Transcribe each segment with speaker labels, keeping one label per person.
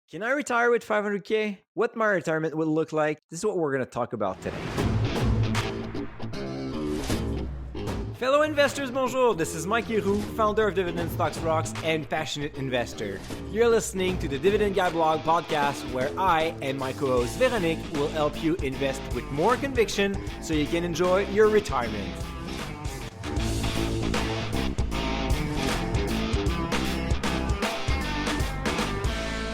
Speaker 1: Can I retire with 500K? What my retirement will look like? This is what we're going to talk about today. Fellow investors, bonjour. This is Mike Leroux, founder of Dividend Stocks Rocks and passionate investor. You're listening to the Dividend Guy blog podcast where I and my co-host Véronique will help you invest with more conviction so you can enjoy your retirement.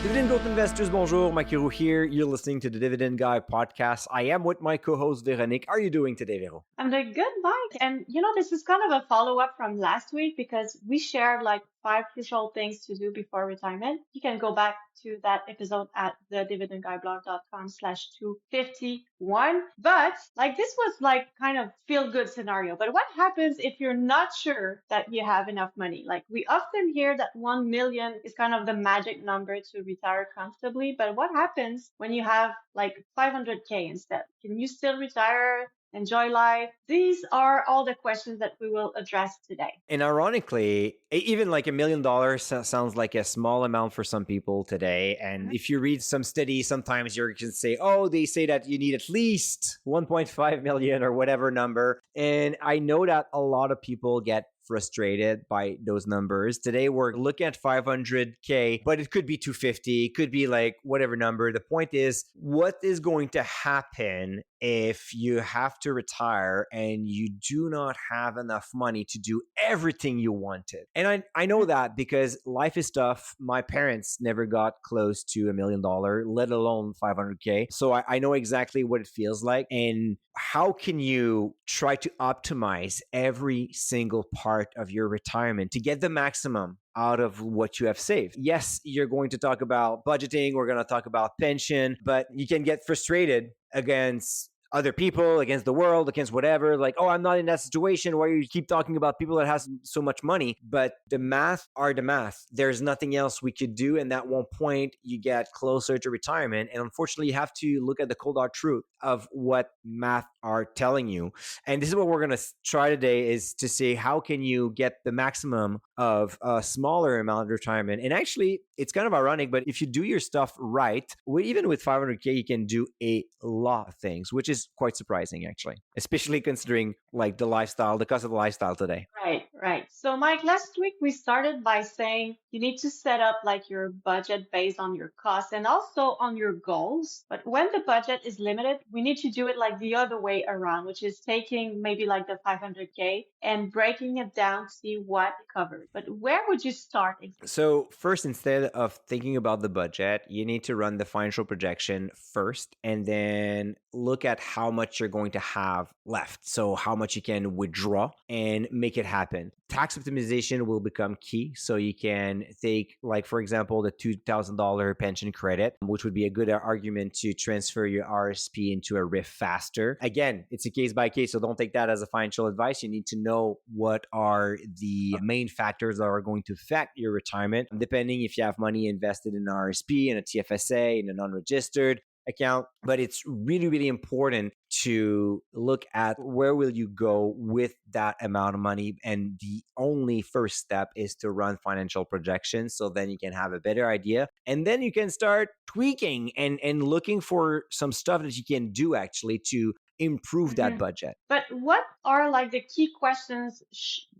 Speaker 1: Dividend Growth Investors, bonjour. Mike Leroux here. You're listening to the Dividend Guy podcast. I am with my co-host Véronique. How are you doing today, Véro?
Speaker 2: I'm doing good, Mike. And this is kind of a follow-up from last week because we shared like 5 crucial things to do before retirement. You can go back to that episode at thedividendguyblog.com/251. But this was like kind of feel-good scenario. But what happens if you're not sure that you have enough money? Like we often hear that 1 million is kind of the magic number to retire comfortably. But what happens when you have like 500K instead? Can you still retire? Enjoy life? These are all the questions that we will address today.
Speaker 1: And ironically, even like $1 million sounds like a small amount for some people today. And if you read some studies, sometimes you can say, oh, they say that you need at least 1.5 million or whatever number. And I know that a lot of people get frustrated by those numbers. Today we're looking at 500K, but it could be 250, it could be like whatever number. The point is, what is going to happen if you have to retire and you do not have enough money to do everything you wanted? And I know that because life is tough. My parents never got close to $1 million, let alone 500K. So I know exactly what it feels like. And how can you try to optimize every single part of your retirement to get the maximum out of what you have saved? Yes, you're going to talk about budgeting. We're going to talk about pension, but you can get frustrated against other people, against the world, against whatever, like, oh, I'm not in that situation. Why you keep talking about people that has so much money? But the math are the math. There's nothing else we could do. And at one point you get closer to retirement. And unfortunately, you have to look at the cold hard truth of what math are telling you. And this is what we're going to try today, is to see how can you get the maximum of a smaller amount of retirement. And actually, it's kind of ironic, but if you do your stuff right, even with 500K, you can do a lot of things, which is quite surprising, actually, especially considering like the lifestyle, the cost of the lifestyle today.
Speaker 2: Right. So, Mike, last week we started by saying you need to set up like your budget based on your costs and also on your goals. But when the budget is limited, we need to do it like the other way around, which is taking maybe like the 500K and breaking it down to see what it covers. But where would you start?
Speaker 1: So first, instead of thinking about the budget, you need to run the financial projection first and then look at how much you're going to have left. So how much you can withdraw and make it happen. Tax optimization will become key. So you can take, like, for example, the $2,000 pension credit, which would be a good argument to transfer your RSP into a RIF faster. Again, it's a case by case. So don't take that as a financial advice. You need to know what are the main factors that are going to affect your retirement, depending if you have money invested in an RSP, in a TFSA, in a non-registered account. But it's really, really important to look at where will you go with that amount of money. And the only first step is to run financial projections. So then you can have a better idea. And then you can start tweaking and looking for some stuff that you can do actually to improve that budget.
Speaker 2: But what are like the key questions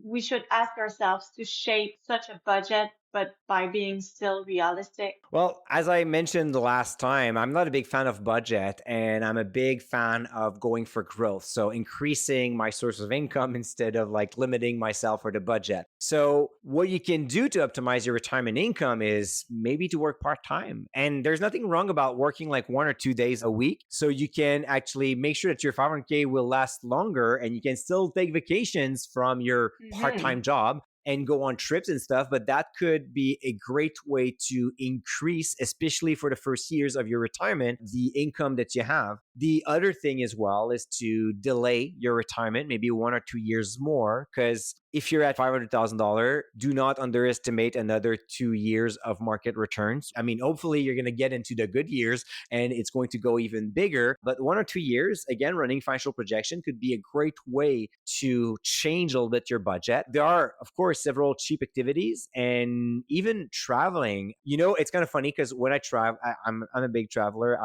Speaker 2: we should ask ourselves to shape such a budget, but by being still realistic?
Speaker 1: Well, as I mentioned the last time, I'm not a big fan of budget and I'm a big fan of going for growth. So increasing my source of income instead of like limiting myself for the budget. So what you can do to optimize your retirement income is maybe to work part-time. And there's nothing wrong about working like 1 or 2 days a week. So you can actually make sure that your 500K will last longer and you can still take vacations from your part-time job and go on trips and stuff. But that could be a great way to increase, especially for the first years of your retirement, the income that you have. The other thing as well is to delay your retirement, maybe 1 or 2 years more, because if you're at $500,000, do not underestimate another 2 years of market returns. I mean, hopefully you're going to get into the good years and it's going to go even bigger. But 1 or 2 years, again, running financial projection could be a great way to change a little bit your budget. There are, of course, several cheap activities and even traveling. It's kind of funny because when I travel, I'm a big traveler.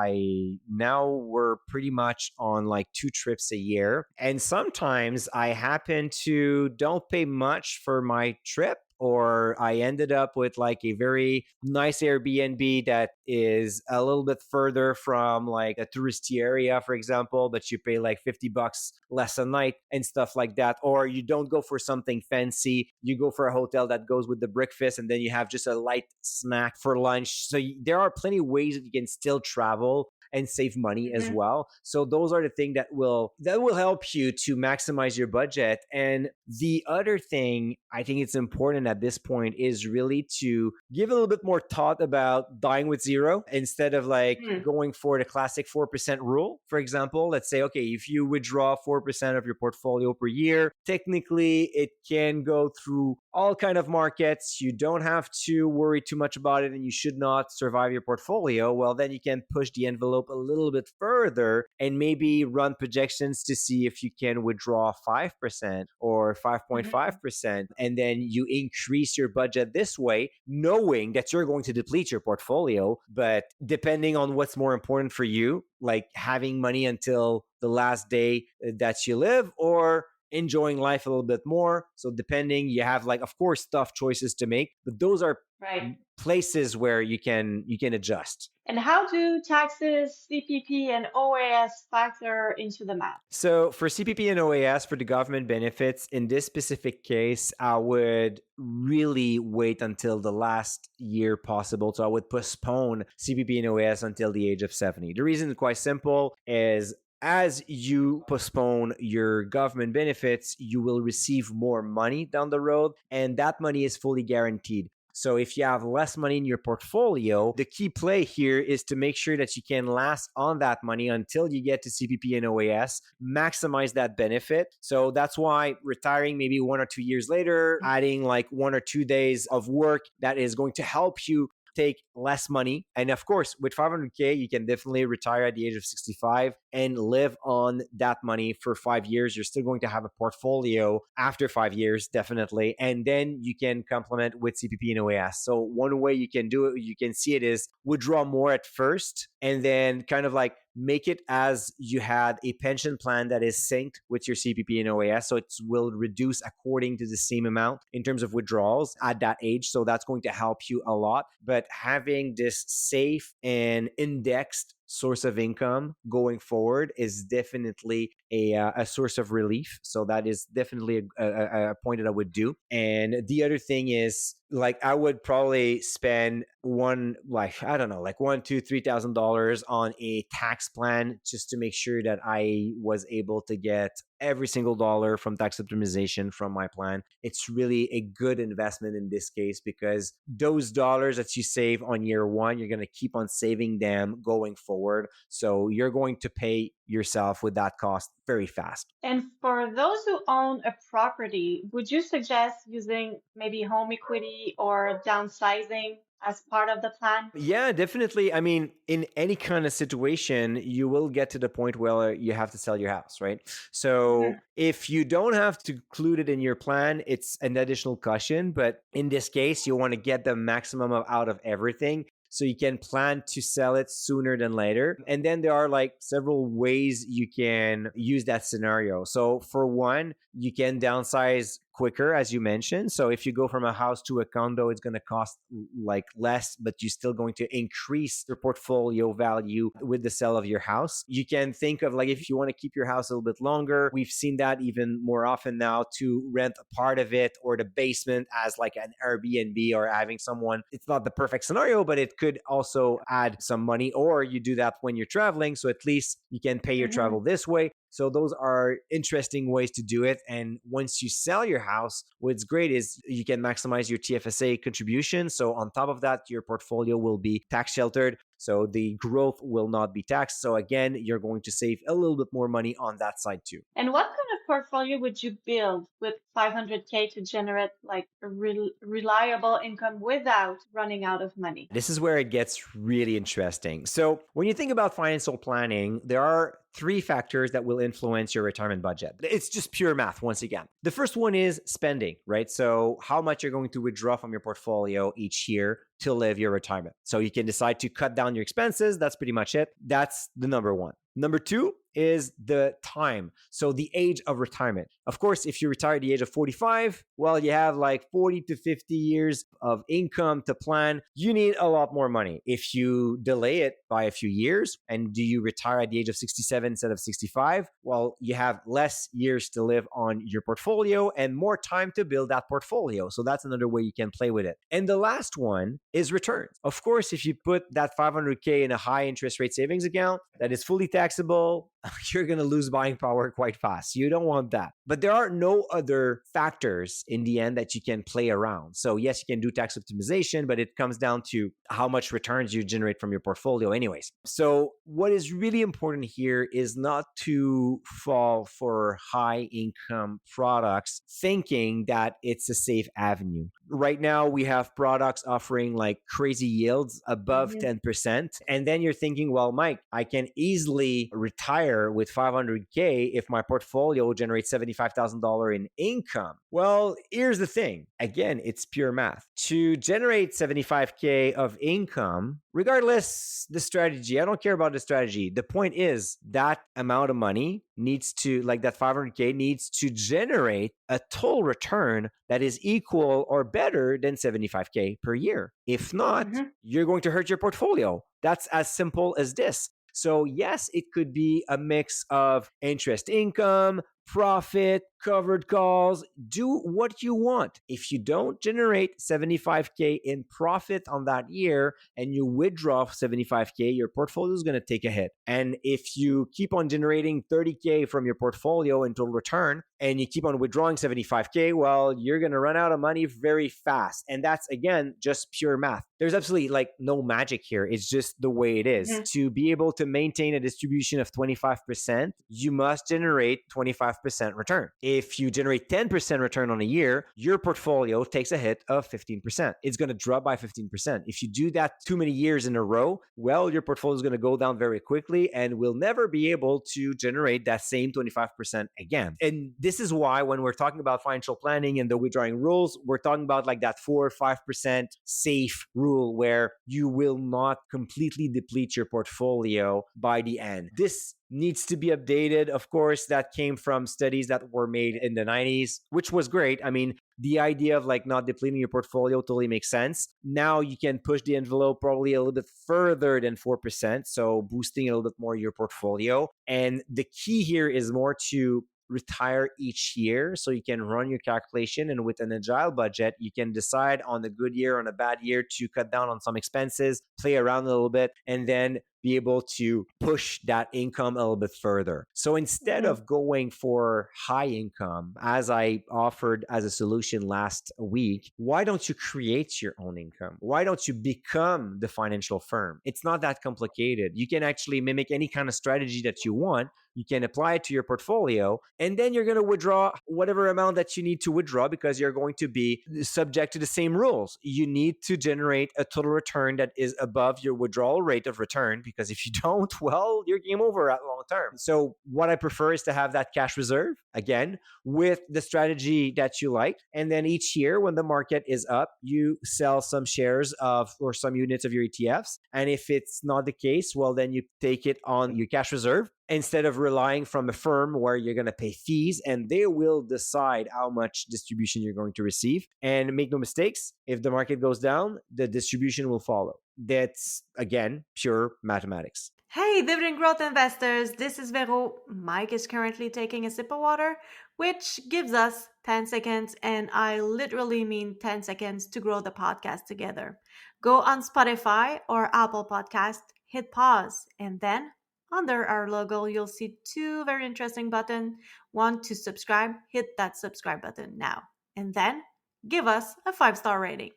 Speaker 1: We're pretty much on like 2 trips a year. And sometimes I happen to don't pay much for my trip, or I ended up with like a very nice Airbnb that is a little bit further from like a touristy area, for example, but you pay like $50 less a night and stuff like that. Or you don't go for something fancy, you go for a hotel that goes with the breakfast, and then you have just a light snack for lunch. So there are plenty of ways that you can still travel and save money as
Speaker 2: Mhm.
Speaker 1: well. So those are the things that will help you to maximize your budget. And the other thing I think it's important at this point is really to give a little bit more thought about dying with zero instead of like
Speaker 2: Mm.
Speaker 1: going for the classic 4% rule. For example, let's say, okay, if you withdraw 4% of your portfolio per year, technically it can go through all kind of markets. You don't have to worry too much about it and you should not survive your portfolio. Well, then you can push the envelope a little bit further and maybe run projections to see if you can withdraw 5% or
Speaker 2: Mhm.
Speaker 1: 5.5%. And then you increase your budget this way, knowing that you're going to deplete your portfolio. But depending on what's more important for you, like having money until the last day that you live, or enjoying life a little bit more. So depending, you have like, of course, tough choices to make, but those are
Speaker 2: Right.
Speaker 1: places where you can adjust.
Speaker 2: And how do taxes, CPP, and OAS factor into the math?
Speaker 1: So for CPP and OAS, for the government benefits, in this specific case, I would really wait until the last year possible. So I would postpone CPP and OAS until the age of 70. The reason is quite simple is as you postpone your government benefits, you will receive more money down the road, and that money is fully guaranteed. So if you have less money in your portfolio, the key play here is to make sure that you can last on that money until you get to CPP and OAS, maximize that benefit. So that's why retiring maybe 1 or 2 years later, adding like 1 or 2 days of work, that is going to help you take less money. And of course, with 500K, you can definitely retire at the age of 65 and live on that money for 5 years. You're still going to have a portfolio after 5 years, definitely. And then you can complement with CPP and OAS. So one way you can do it, you can see it is withdraw more at first and then kind of like make it as you had a pension plan that is synced with your CPP and OAS. So it will reduce according to the same amount in terms of withdrawals at that age. So that's going to help you a lot. But having this safe and indexed source of income going forward is definitely a source of relief. So that is definitely a point that I would do. And the other thing is like I would probably spend like I don't know, like $1, $2, $3,000 on a tax plan just to make sure that I was able to get every single dollar from tax optimization from my plan. It's really a good investment in this case because those dollars that you save on year one, you're going to keep on saving them going forward. So you're going to pay yourself with that cost very fast.
Speaker 2: And for those who own a property, would you suggest using maybe home equity or downsizing as part of the plan?
Speaker 1: Yeah, definitely. I mean, in any kind of situation, you will get to the point where you have to sell your house, right? So
Speaker 2: Mhm.
Speaker 1: if you don't have to include it in your plan, it's an additional caution. But in this case, you want to get the maximum out of everything. So you can plan to sell it sooner than later. And then there are like several ways you can use that scenario. So for one, you can downsize quicker, as you mentioned. So if you go from a house to a condo, it's going to cost like less, but you're still going to increase your portfolio value with the sale of your house. You can think of like if you want to keep your house a little bit longer, we've seen that even more often now to rent a part of it or the basement as like an Airbnb or having someone. It's not the perfect scenario, but it could also add some money, or you do that when you're traveling. So at least you can pay your travel
Speaker 2: Mhm.
Speaker 1: this way. So those are interesting ways to do it. And once you sell your house, what's great is you can maximize your TFSA contribution. So on top of that, your portfolio will be tax sheltered. So the growth will not be taxed. So again, you're going to save a little bit more money on that side too.
Speaker 2: And what kind of portfolio would you build with 500K to generate like a reliable income without running out of money?
Speaker 1: This is where it gets really interesting. So when you think about financial planning, there are three factors that will influence your retirement budget. It's just pure math once again. The first one is spending, right? So how much you're going to withdraw from your portfolio each year to live your retirement. So you can decide to cut down your expenses. That's pretty much it. That's the number one. Number two is the time. So the age of retirement. Of course, if you retire at the age of 45, well, you have like 40 to 50 years of income to plan. You need a lot more money. If you delay it by a few years and do you retire at the age of 67 instead of 65, well, you have less years to live on your portfolio and more time to build that portfolio. So that's another way you can play with it. And the last one is returns. Of course, if you put that 500K in a high interest rate savings account that is fully taxable, you're going to lose buying power quite fast. You don't want that. But there are no other factors in the end that you can play around. So yes, you can do tax optimization, but it comes down to how much returns you generate from your portfolio anyways. So what is really important here is not to fall for high income products thinking that it's a safe avenue. Right now, we have products offering like crazy yields above 10%. And then you're thinking, well, Mike, I can easily retire with 500K if my portfolio generates $75,000 in income. Well, here's the thing. Again, it's pure math. To generate 75K of income, regardless the strategy, I don't care about the strategy. The point is that amount of money needs to, like that 500K needs to generate a total return that is equal or better than 75K per year. If not, you're going to hurt your portfolio. That's as simple as this. So yes, it could be a mix of interest income, profit, covered calls, do what you want. If you don't generate 75K in profit on that year and you withdraw 75K, your portfolio is going to take a hit. And if you keep on generating 30K from your portfolio in total return and you keep on withdrawing 75K, well, you're going to run out of money very fast. And that's, again, just pure math. There's absolutely like no magic here. It's just the way it is. To be able to maintain a distribution of 25%, you must generate 25% return. If you generate 10% return on a year, your portfolio takes a hit of 15%. It's going to drop by 15%. If you do that too many years in a row, well, your portfolio is going to go down very quickly and will never be able to generate that same 25% again. And this is why when we're talking about financial planning and the withdrawing rules, we're talking about like that 4 or 5% safe rule where you will not completely deplete your portfolio by the end. This needs to be updated. Of course, that came from studies that were made in the 90s, which was great. I mean, the idea of like not depleting your portfolio totally makes sense. Now you can push the envelope probably a little bit further than 4%. So boosting a little bit more your portfolio. And the key here is more to retire each year so you can run your calculation, and with an agile budget you can decide on a good year, on a bad year, to cut down on some expenses, play around a little bit, and then be able to push that income a little bit further. So instead of going for high income, as I offered as a solution last week, why don't you create your own income? Why don't you become the financial firm? It's not that complicated. You can actually mimic any kind of strategy that you want. You can apply it to your portfolio, and then you're going to withdraw whatever amount that you need to withdraw because you're going to be subject to the same rules. You need to generate a total return that is above your withdrawal rate of return, because if you don't, well, you're game over at long term. So what I prefer is to have that cash reserve, again, with the strategy that you like. And then each year when the market is up, you sell some shares of or some units of your ETFs. And if it's not the case, well, then you take it on your cash reserve instead of relying from a firm where you're going to pay fees and they will decide how much distribution you're going to receive. And make no mistakes, if the market goes down, the distribution will follow. That's, again, pure mathematics.
Speaker 3: Hey, dividend growth investors, this is Vero. Mike is currently taking a sip of water, which gives us 10 seconds, and I literally mean 10 seconds to grow the podcast together. Go on Spotify or Apple Podcast, hit pause, and then under our logo, you'll see two very interesting buttons. One to subscribe, hit that subscribe button now. And then give us a 5-star rating.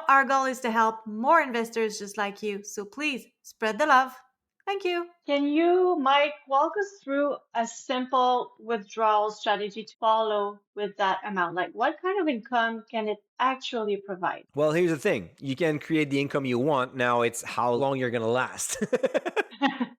Speaker 3: Our goal is to help more investors just like you. So please spread the love. Thank you.
Speaker 2: Can you, Mike, walk us through a simple withdrawal strategy to follow with that amount? Like, what kind of income can it actually provide?
Speaker 1: Well, here's the thing. You can create the income you want. Now it's how long you're going to last.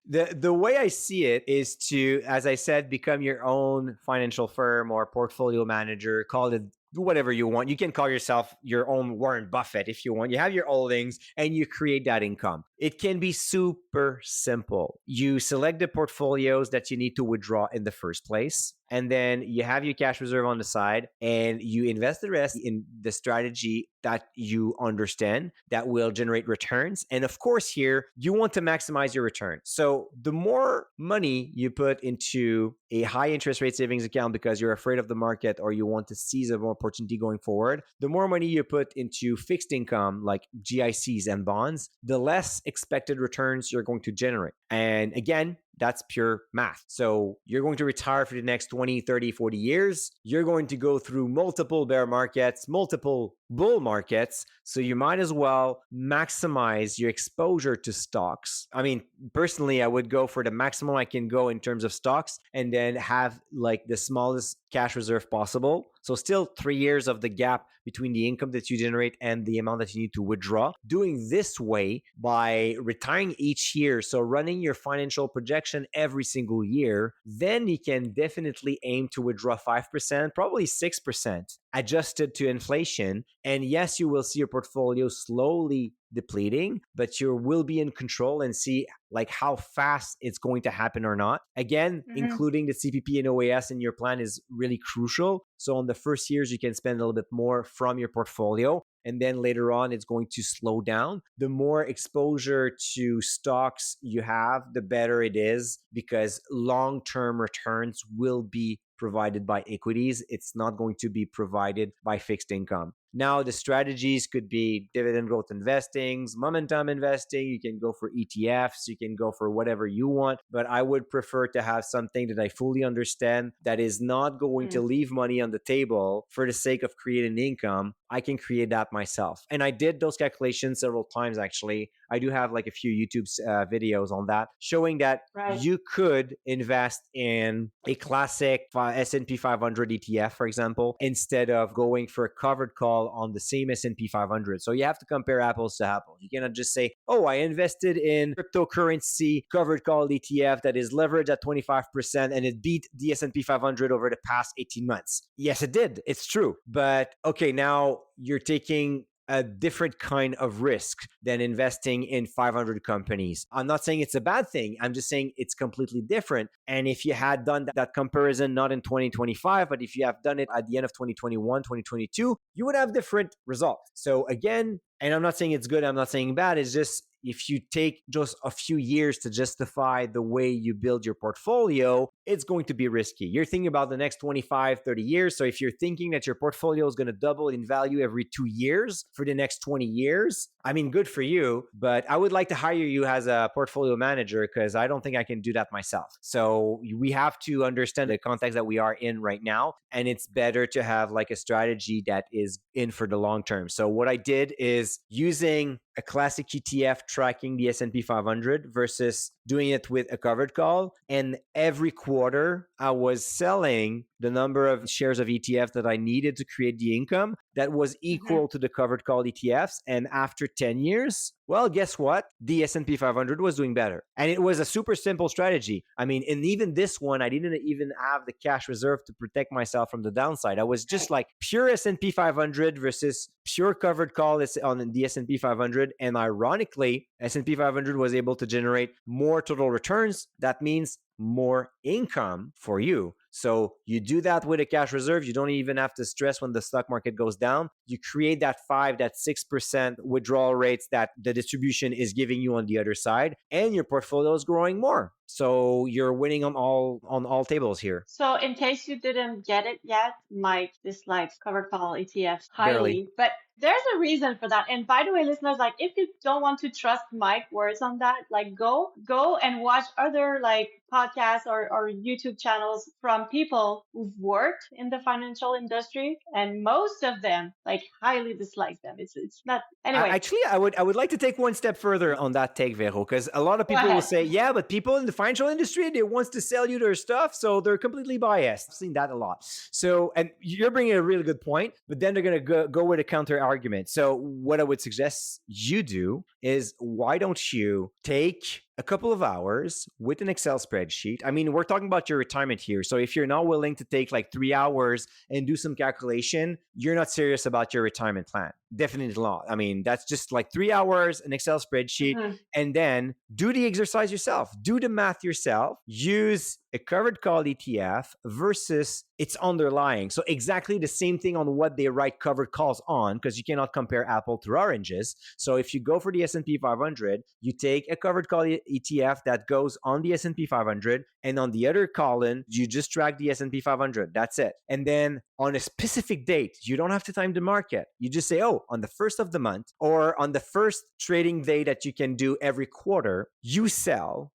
Speaker 1: The way I see it is to, as I said, become your own financial firm or portfolio manager, call it whatever you want. You can call yourself your own Warren Buffett if you want. You have your holdings and you create that income. It can be super simple. You select the portfolios that you need to withdraw in the first place. And then you have your cash reserve on the side and you invest the rest in the strategy that you understand that will generate returns. And of course, here you want to maximize your return. So the more money you put into a high interest rate savings account because you're afraid of the market or you want to seize an opportunity going forward, the more money you put into fixed income like GICs and bonds, the less expected returns you're going to generate. And again, that's pure math. So you're going to retire for the next 20, 30, 40 years. You're going to go through multiple bear markets, multiple bull markets. So you might as well maximize your exposure to stocks. I mean, personally, I would go for the maximum I can go in terms of stocks and then have like the smallest cash reserve possible. So still 3 years of the gap between the income that you generate and the amount that you need to withdraw. Doing this way by retiring each year, so running your financial projection every single year, then you can definitely aim to withdraw 5%, probably 6% adjusted to inflation. And yes, you will see your portfolio slowly depleting, but you will be in control and see like how fast it's going to happen or not. Again, including the CPP and OAS in your plan is really crucial. So on the first years, you can spend a little bit more from your portfolio. And then later on, it's going to slow down. The more exposure to stocks you have, the better it is because long-term returns will be provided by equities. It's not going to be provided by fixed income. Now, the strategies could be dividend growth investing, momentum investing. You can go for ETFs. You can go for whatever you want. But I would prefer to have something that I fully understand that is not going to leave money on the table for the sake of creating income. I can create that myself. And I did those calculations several times, actually. I do have like a few YouTube videos on that showing that you could invest in a classic S&P 500 ETF, for example, instead of going for a covered call on the same S&P 500. So you have to compare apples to apples. You cannot just say, oh, I invested in cryptocurrency covered call ETF that is leveraged at 25% and it beat the S&P 500 over the past 18 months. Yes, it did. It's true. But okay, now you're taking a different kind of risk than investing in 500 companies. I'm not saying it's a bad thing. I'm just saying it's completely different. And if you had done that comparison, not in 2025, but if you have done it at the end of 2021, 2022, you would have different results. So again, and I'm not saying it's good, I'm not saying bad, it's just if you take just a few years to justify the way you build your portfolio, it's going to be risky. You're thinking about the next 25, 30 years. So if you're thinking that your portfolio is going to double in value every 2 years for the next 20 years, I mean, good for you, but I would like to hire you as a portfolio manager because I don't think I can do that myself. So we have to understand the context that we are in right now. And it's better to have like a strategy that is in for the long term. So what I did is using a classic ETF tracking the S&P 500 versus doing it with a covered call. And every quarter, I was selling the number of shares of ETF that I needed to create the income that was equal to the covered call ETFs. And after 10 years, well, guess what? The S&P 500 was doing better. And it was a super simple strategy. I mean, and even this one, I didn't even have the cash reserve to protect myself from the downside. I was just like pure S&P 500 versus pure covered call on the S&P 500. And ironically, S&P 500 was able to generate more total returns. That means more income for you. So you do that with a cash reserve. You don't even have to stress when the stock market goes down. You create that 6% withdrawal rates that the distribution is giving you on the other side, and your portfolio is growing more. So you're winning on all tables here.
Speaker 2: So in case you didn't get it yet, Mike dislikes covered call ETFs highly. Barely. But there's a reason for that. And by the way, listeners, like if you don't want to trust Mike's words on that, like go and watch other like podcasts or YouTube channels from people who've worked in the financial industry, and most of them like highly dislike them. It's not anyway.
Speaker 1: Actually, I would like to take one step further on that take, Vero, because a lot of
Speaker 2: Go
Speaker 1: people will
Speaker 2: ahead.
Speaker 1: say, yeah, but people in the financial industry, they want to sell you their stuff, so they're completely biased. I've seen that a lot. So, and you're bringing a really good point, but then they're going to go with a counter argument. So what I would suggest you do is, why don't you take a couple of hours with an Excel spreadsheet? I mean, we're talking about your retirement here. So if you're not willing to take like 3 hours and do some calculation, you're not serious about your retirement plan. Definitely not. I mean, that's just like 3 hours, an Excel spreadsheet, and then do the exercise yourself. Do the math yourself. Use a covered call ETF versus its underlying. So exactly the same thing on what they write covered calls on, because you cannot compare apple to oranges. So if you go for the S&P 500, you take a covered call ETF that goes on the S&P 500, and on the other column, you just track the S&P 500. That's it. And then on a specific date, you don't have to time the market. You just say, oh, on the first of the month or on the first trading day that you can do every quarter, you sell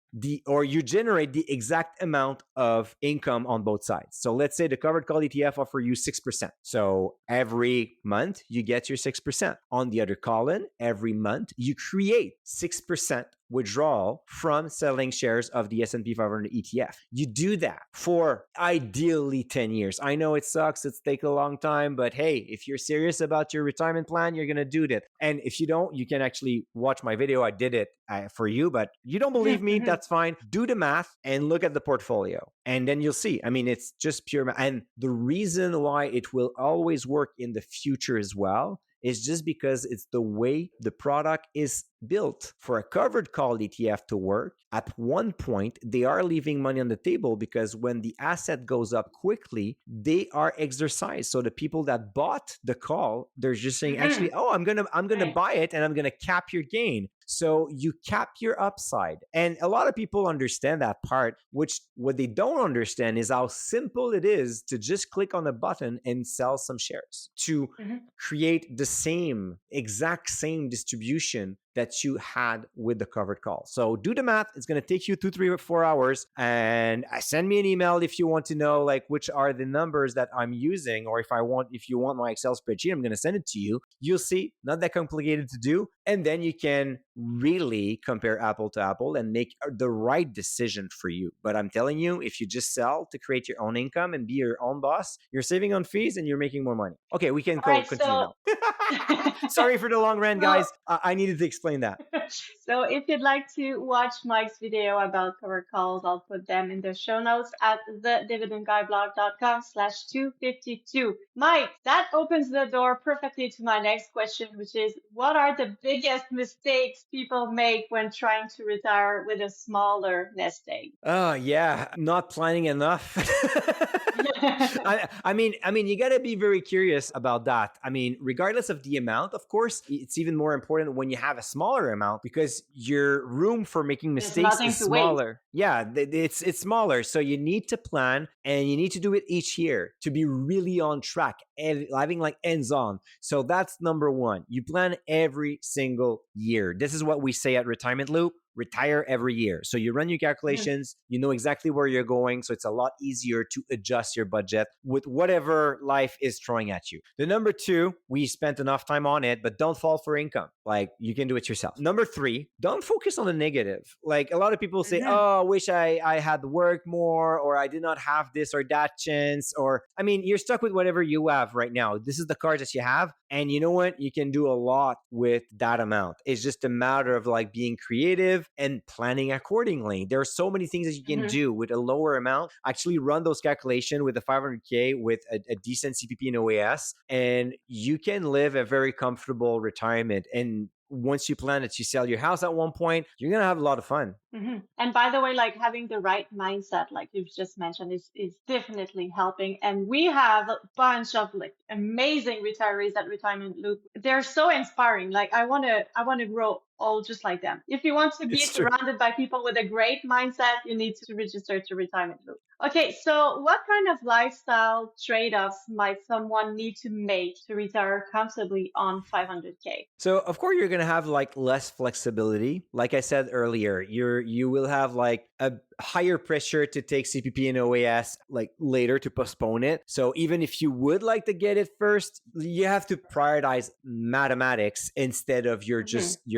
Speaker 1: or you generate the exact amount of income on both sides. So let's say the covered call ETF offer you 6%. So every month you get your 6%. On the other column, every month you create 6% withdrawal from selling shares of the S&P 500 ETF. You do that for ideally 10 years. I know it sucks. It's take a long time, but hey, if you're serious about your retirement plan, you're going to do that. And if you don't, you can actually watch my video. I did it for you, but you don't believe me, that's fine. Do the math and look at the portfolio, and then you'll see. I mean, it's just pure math. And the reason why it will always work in the future as well is just because it's the way the product is built. For a covered call ETF to work, at one point, they are leaving money on the table, because when the asset goes up quickly, they are exercised. So the people that bought the call, they're just saying, actually, oh, I'm gonna buy it and I'm gonna cap your gain. So you cap your upside. And a lot of people understand that part, which what they don't understand is how simple it is to just click on a button and sell some shares to create the exact same distribution that you had with the covered call. So do the math. It's going to take you 2, 3, or 4 hours. And send me an email if you want to know like which are the numbers that I'm using, or if you want my Excel spreadsheet, I'm going to send it to you. You'll see, not that complicated to do. And then you can really compare apple to apple and make the right decision for you. But I'm telling you, if you just sell to create your own income and be your own boss, you're saving on fees and you're making more money. Okay, we can continue now. Sorry for the long rant, guys. I needed to explain that.
Speaker 2: So if you'd like to watch Mike's video about covered calls, I'll put them in the show notes at thedividendguyblog.com/252. Mike, that opens the door perfectly to my next question, which is, what are the biggest mistakes people make when trying to retire with a smaller nest egg?
Speaker 1: Oh yeah, not planning enough. I mean, you got to be very curious about that. I mean, regardless of the amount, of course, it's even more important when you have a smaller amount, because your room for making mistakes is smaller. Yeah, it's smaller. So you need to plan, and you need to do it each year to be really on track and having like ends on. So that's number one. You plan every single year. This is what we say at Retirement Loop. Retire every year. So you run your calculations, you know exactly where you're going. So it's a lot easier to adjust your budget with whatever life is throwing at you. The number two, we spent enough time on it, but don't fall for income. Like, you can do it yourself. Number three, don't focus on the negative. Like, a lot of people say, oh, I wish I had worked more, or I did not have this or that chance. Or, I mean, you're stuck with whatever you have right now. This is the cards that you have. And you know what? You can do a lot with that amount. It's just a matter of like being creative and planning accordingly. There are so many things that you can do with a lower amount. Actually run those calculations with a 500K with a decent CPP and OAS, and you can live a very comfortable retirement. And once you plan it, you sell your house at one point, you're going to have a lot of fun.
Speaker 2: And by the way, like having the right mindset, like you've just mentioned, is definitely helping. And we have a bunch of like amazing retirees at Retirement Loop. They're so inspiring. Like I want to grow all just like them. If you want to be surrounded by people with a great mindset, you need to register to Retirement Loop. Okay, so what kind of lifestyle trade-offs might someone need to make to retire comfortably on 500K?
Speaker 1: So of course you're gonna have like less flexibility. Like I said earlier, you will have like a higher pressure to take CPP and OAS like later to postpone it. So even if you would like to get it first, you have to prioritize mathematics instead of your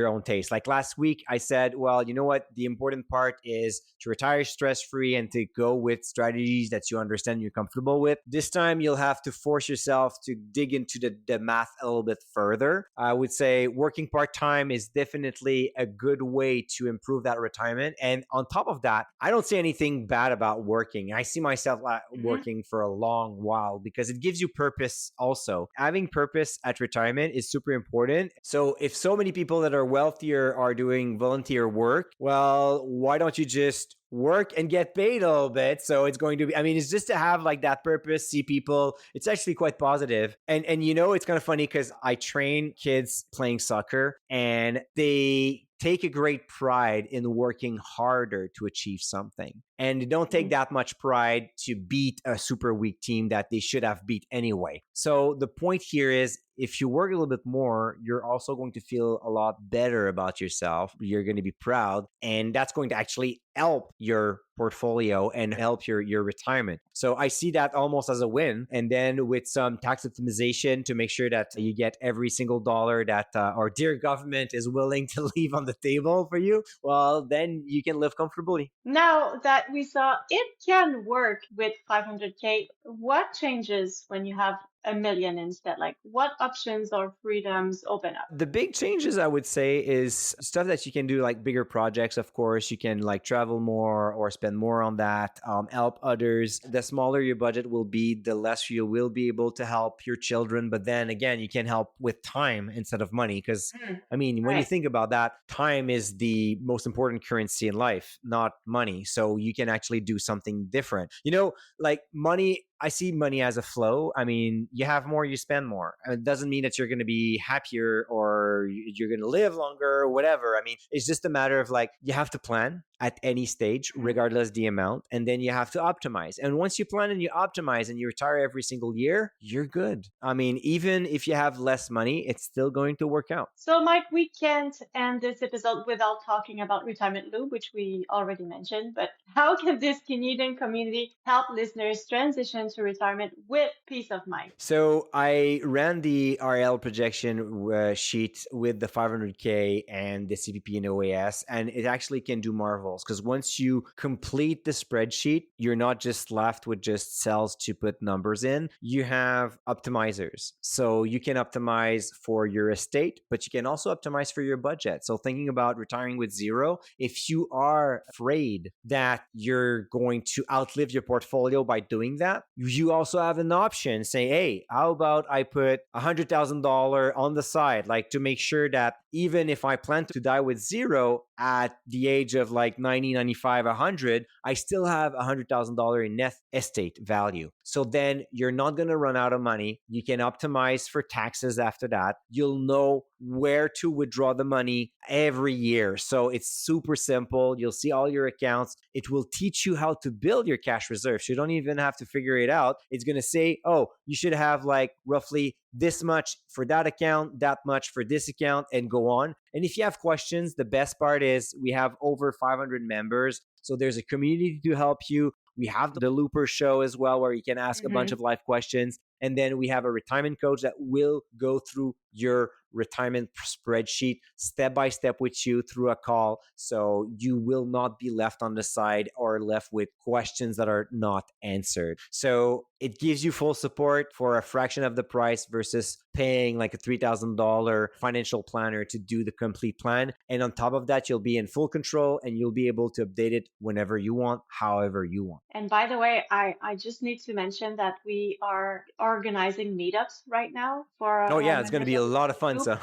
Speaker 1: own taste. Like last week I said, well, you know what? The important part is to retire stress free and to go with strategies that you understand you're comfortable with. This time you'll have to force yourself to dig into the math a little bit further. I would say working part time is definitely a good way to improve that retirement. And on top of that, I don't see anything bad about working. I see myself working for a long while because it gives you purpose also. Having purpose at retirement is super important. So if so many people that are wealthier are doing volunteer work, well, why don't you just work and get paid a little bit? So it's going to be, I mean, it's just to have like that purpose, see people. It's actually quite positive. And you know, it's kind of funny because I train kids playing soccer and they take a great pride in working harder to achieve something. And they don't take that much pride to beat a super weak team that they should have beat anyway. So the point here is if you work a little bit more, you're also going to feel a lot better about yourself. You're going to be proud, and that's going to actually help your portfolio and help your retirement. So I see that almost as a win. And then with some tax optimization to make sure that you get every single dollar that our dear government is willing to leave on the table for you, well, then you can live comfortably.
Speaker 2: Now that we saw it can work with 500K, what changes when you have a million instead? Like what options or freedoms open up?
Speaker 1: The big changes I would say is stuff that you can do, like bigger projects. Of course, you can like travel more or spend more on that, help others. The smaller your budget will be, the less you will be able to help your children. But then again, you can help with time instead of money. Because I mean, when you
Speaker 2: Right.
Speaker 1: think about that, time is the most important currency in life, not money. So you can actually do something different. You know, like money, I see money as a flow. I mean, you have more, you spend more. It doesn't mean that you're going to be happier or you're going to live longer or whatever. I mean, it's just a matter of like, you have to plan at any stage, regardless the amount, and then you have to optimize. And once you plan and you optimize and you retire every single year, you're good. I mean, even if you have less money, it's still going to work out.
Speaker 2: So, Mike, we can't end this episode without talking about Retirement Loop, which we already mentioned. But how can this Canadian community help listeners transition to retirement with peace of mind?
Speaker 1: So I ran the RL projection sheet with the 500K and the CPP and OAS, and it actually can do marvels because once you complete the spreadsheet, you're not just left with just cells to put numbers in. You have optimizers. So you can optimize for your estate, but you can also optimize for your budget. So thinking about retiring with zero, if you are afraid that you're going to outlive your portfolio by doing that, you also have an option saying, hey, how about I put $100,000 on the side, like to make sure that even if I plan to die with zero at the age of like 90, 95, 100, I still have $100,000 in net estate value. So then you're not going to run out of money. You can optimize for taxes after that. You'll know where to withdraw the money every year. So it's super simple. You'll see all your accounts. It will teach you how to build your cash reserves. You don't even have to figure it out. It's going to say, oh, you should have like roughly this much for that account, that much for this account, and go on. And if you have questions, the best part is we have over 500 members. So there's a community to help you. We have the Looper show as well, where you can ask a bunch of life questions. And then we have a retirement coach that will go through your retirement spreadsheet step by step with you through a call. So you will not be left on the side or left with questions that are not answered. So it gives you full support for a fraction of the price versus paying like a $3,000 financial planner to do the complete plan. And on top of that, you'll be in full control and you'll be able to update it whenever you want, however you want.
Speaker 2: And by the way, I just need to mention that we are organizing meetups right now for
Speaker 1: Oh yeah, it's going to
Speaker 2: members
Speaker 1: be a
Speaker 2: of
Speaker 1: lot of fun.
Speaker 2: Loop
Speaker 1: So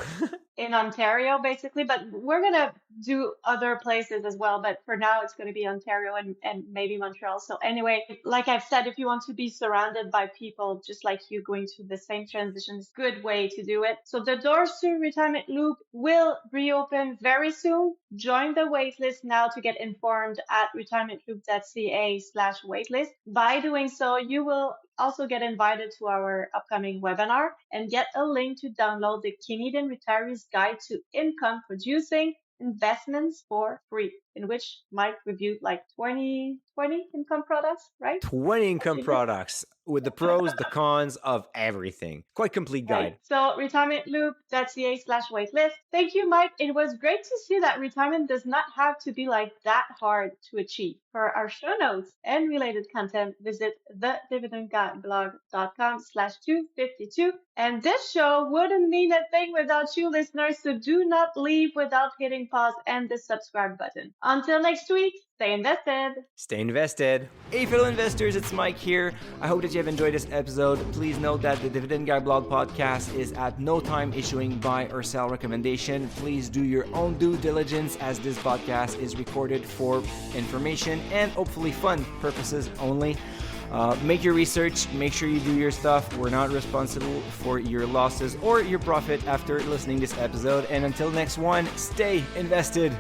Speaker 2: in Ontario, basically. But we're going to do other places as well. But for now, it's going to be Ontario and maybe Montreal. So anyway, like I've said, if you want to be surrounded by people just like you going through the same transitions, good way to do it. So the doors to Retirement Loop will reopen very soon. Join the waitlist now to get informed at retirementloop.ca/waitlist. By doing so, you will also get invited to our upcoming webinar and get a link to download the Canadian Retirees Guide to Income Producing Investments for free, in which Mike reviewed like 20 income products, right?
Speaker 1: 20 income products with the pros, the cons of everything. Quite complete guide.
Speaker 2: Right. So retirementloop.ca/waitlist. Thank you, Mike. It was great to see that retirement does not have to be like that hard to achieve. For our show notes and related content, visit thedividendguideblog.com/252. And this show wouldn't mean a thing without you listeners, so do not leave without hitting pause and the subscribe button. Until next week, stay invested.
Speaker 1: Stay invested. Hey, fellow investors, it's Mike here. I hope that you have enjoyed this episode. Please note that the Dividend Guide Blog podcast is at no time issuing buy or sell recommendation. Please do your own due diligence as this podcast is recorded for information and hopefully fun purposes only. Make your research, make sure you do your stuff. We're not responsible for your losses or your profit after listening to this episode. And until next one, stay invested.